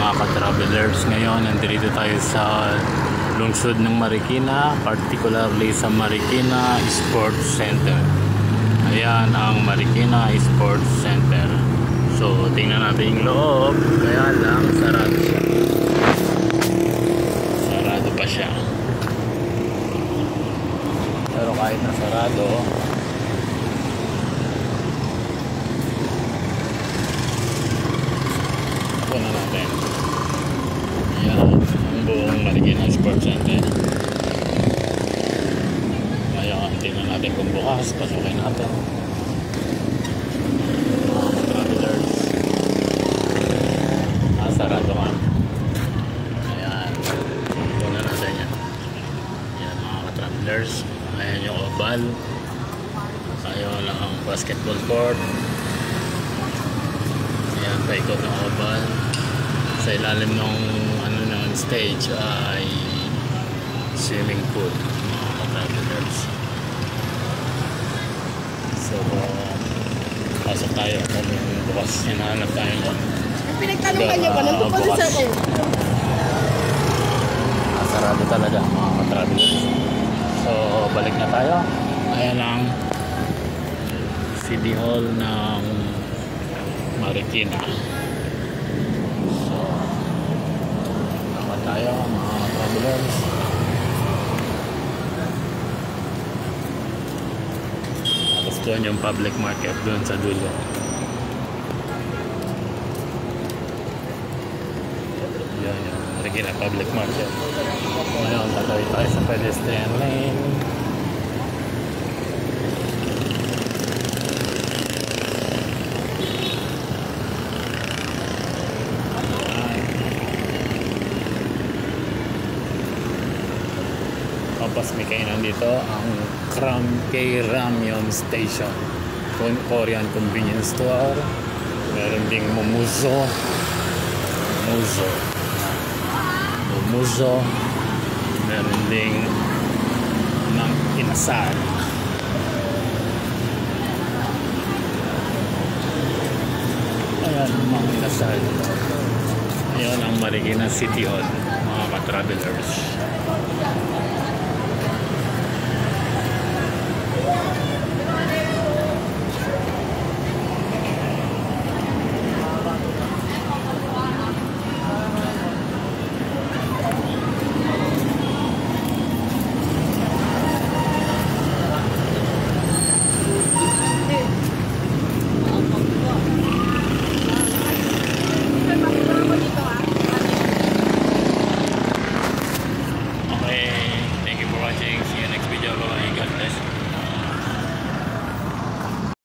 mga ka-travelers. Ngayon nandito tayo sa lungsod ng Marikina, particularly sa Marikina Sports Center. Ayan ang Marikina Sports Center. So tingnan natin yung loob, kaya lang sarado siya. Sarado pa siya. Pero kahit na sarado, na natin. Ayan ang buong Marikina Sports Center. Ayan, tingnan natin kung bukas. Pasukin natin mga travelers. Sarado nga. Ayan, tingnan natin yan. Ayan mga travelers. Ayan yung oval. Ayan lang ang basketball court. Ayan, paikot ng oval. Sa ilalim ng stage ay swimming pool, mga ka-travelers. So pasok tayo kung bukas hinahanap tayo nun. Pinagtanong ka niya ba? Nandun pa sa akin. Sarado talaga mga ka-travelers. So balik na tayo. Ayan ang City Hall ng Marikina. Tayo mga travelers. Tapos doon yung public market doon sa dulo. Yan yung Marikina public market. Ngayon tatawid tayo sa pedestrian lane. Tapos may kainan dito ang K Ramyun Station, Korean convenience store. Meron ding Momuzo, meron ding Mang Inasal. Ayan, Mang Inasal. Ayan ang Marikina City Hall, mga ka-travelers. See